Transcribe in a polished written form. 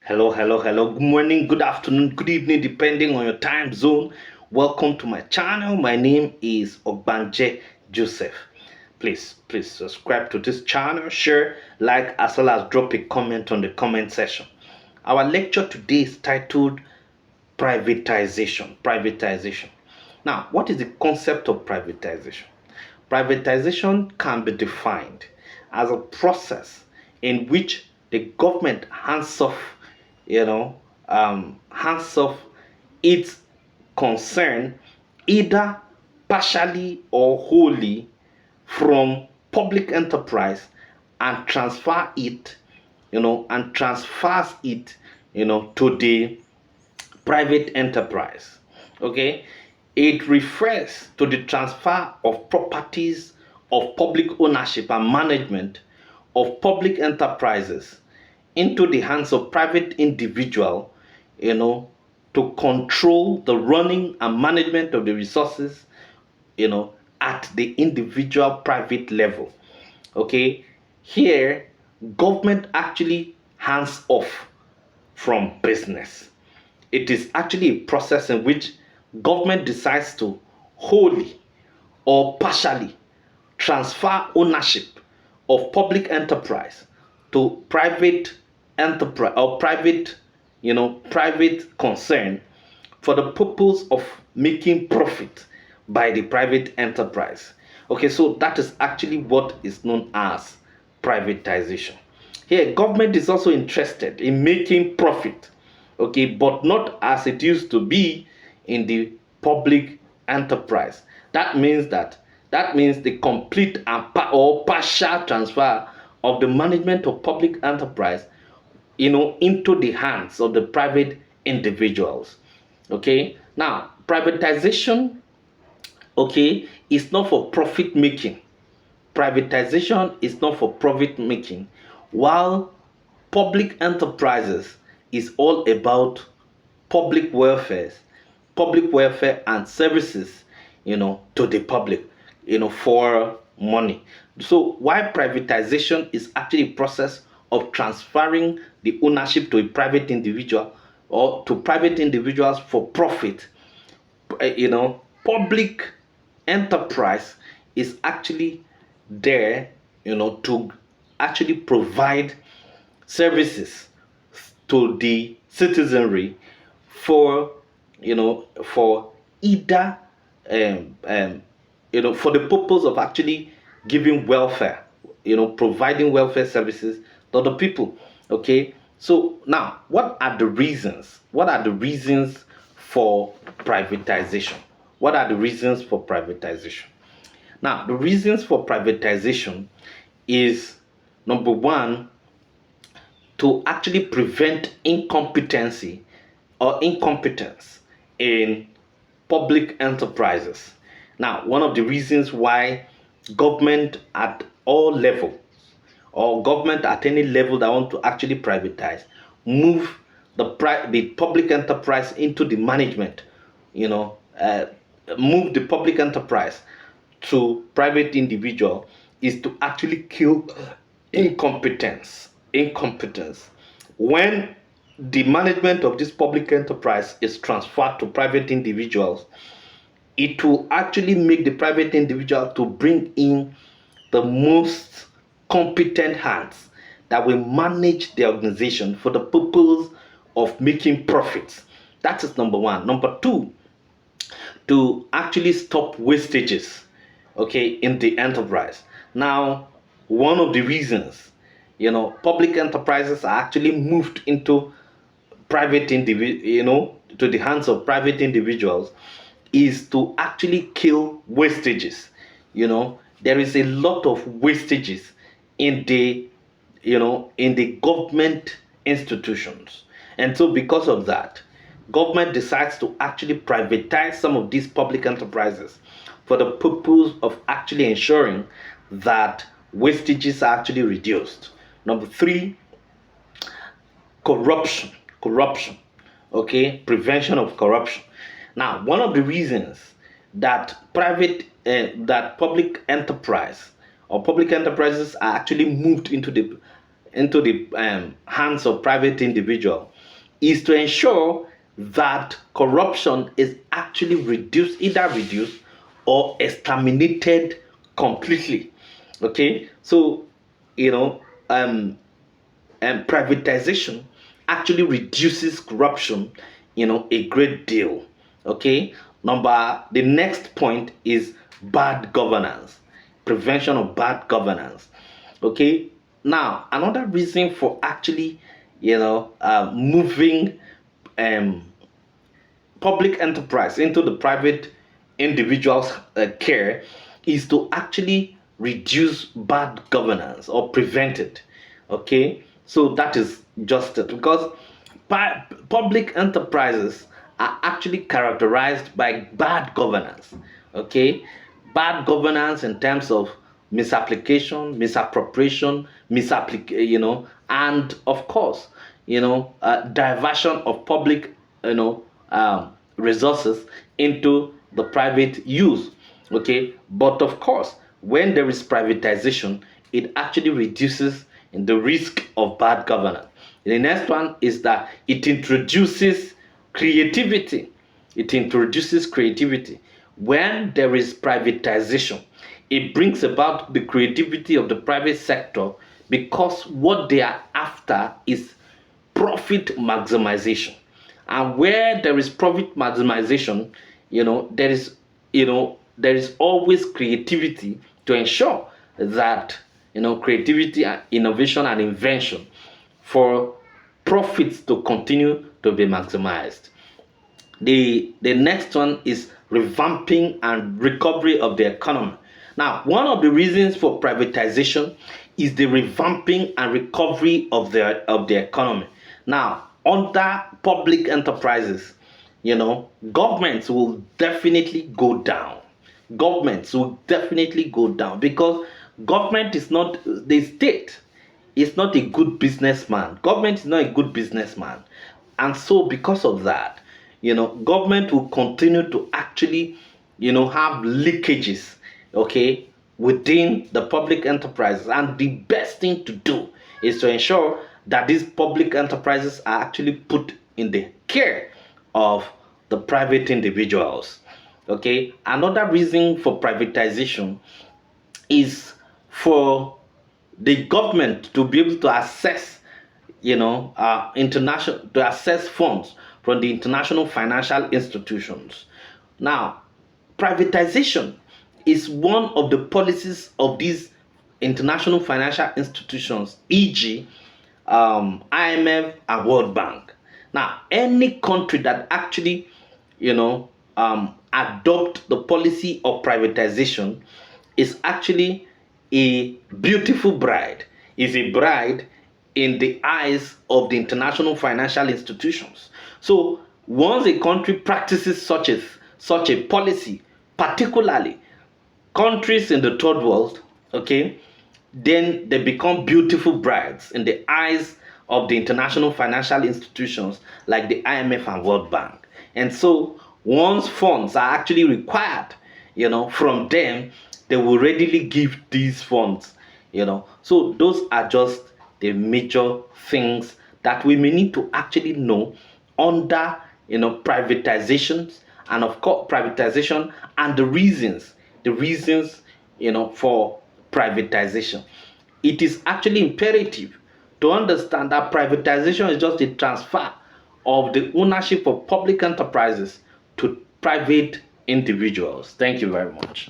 Hello, hello, hello. Good morning, good afternoon, good evening, depending on your time zone. Welcome to my channel. My name is Ogbanje Joseph. Please subscribe to this channel, share, like, as well as drop a comment on the comment section. Our lecture today is titled Privatization. Privatization. Now, what is the concept of privatization? Privatization can be defined as a process in which the government you know, hands off its concern either partially or wholly from public enterprise and transfers it, to the private enterprise. Okay, it refers to the transfer of properties of public ownership and management of public enterprises into the hands of private individual, to control the running and management of the resources, at the individual private level. Okay, here government actually hands off from business. It is actually a process in which government decides to wholly or partially transfer ownership of public enterprise to private enterprise or private concern for the purpose of making profit by the private enterprise. Okay, so that is actually what is known as privatization. Here, government is also interested in making profit, okay, but not as it used to be in the public enterprise. That means the complete or partial transfer of the management of public enterprise, into the hands of the private individuals. Okay, now privatization, okay, is not for profit making. Privatization is not for profit making, while public enterprises is all about public welfare, and services, to the public, for money. So while privatization is actually a process of transferring the ownership to a private individual or to private individuals for profit, public enterprise is actually there, to actually provide services to the citizenry for, for either for the purpose of actually giving welfare, providing welfare services to the people. Okay, so now what are the reasons? For privatization? What are the reasons for privatization? Now, the reasons for privatization is, number one, to actually prevent incompetency or incompetence in public enterprises. Now, one of the reasons why government at all levels, or government at any level that want to actually privatize, move the public enterprise into the management, you know, uh, move the public enterprise to private individual, is to actually kill incompetence. When the management of this public enterprise is transferred to private individuals, it will actually make the private individual to bring in the most competent hands that will manage the organization for the purpose of making profits. That is number one. Number two, to actually stop wastages, okay, in the enterprise. Now, one of the reasons, public enterprises are actually moved into to the hands of private individuals, is to actually kill wastages. There is a lot of wastages in the government institutions, and so because of that, government decides to actually privatize some of these public enterprises for the purpose of actually ensuring that wastages are actually reduced. Number three, corruption. Okay, prevention of corruption. Now, one of the reasons that public enterprise or public enterprises are actually moved into the hands of private individual is to ensure that corruption is actually reduced, either reduced or exterminated completely. Okay, so you know, and privatization actually reduces corruption, a great deal. Okay, the next point is bad governance, prevention of bad governance. Okay, now another reason for actually, moving um public enterprise into the private individual's care is to actually reduce bad governance or prevent it. Okay, so that is just it, because public enterprises are actually characterized by bad governance. Okay, bad governance in terms of misapplication, misappropriation, and of course, diversion of public, resources into the private use. Okay, but of course, when there is privatization, it actually reduces the risk of bad governance. The next one is that it introduces creativity. It introduces creativity. When there is privatization, it brings about the creativity of the private sector, because what they are after is profit maximization. And where there is profit maximization, there is always creativity to ensure that, creativity and innovation and invention for profits to continue to be maximized. The next one is revamping and recovery of the economy. Now, one of the reasons for privatization is the revamping and recovery of the economy. Now, under public enterprises, governments will definitely go down. Governments will definitely go down, because government is not the state. Is not a good businessman. Government is not a good businessman. And so because of that, government will continue to actually, have leakages, okay, within the public enterprises. And the best thing to do is to ensure that these public enterprises are actually put in the care of the private individuals. Okay, another reason for privatization is for the government to be able to access, international to access funds from the international financial institutions. Now, privatization is one of the policies of these international financial institutions, e.g., IMF and World Bank. Now, any country that actually, adopt the policy of privatization is actually a beautiful bride. Is a bride in the eyes of the international financial institutions. So once a country practices such a policy, particularly countries in the third world, okay, then they become beautiful brides in the eyes of the international financial institutions like the IMF and World Bank. And so once funds are actually required, from them, they will readily give these funds. So those are just the major things that we may need to actually know under, privatizations, and of course privatization, and the reasons for privatization. It is actually imperative to understand that privatization is just a transfer of the ownership of public enterprises to private individuals. Thank you very much.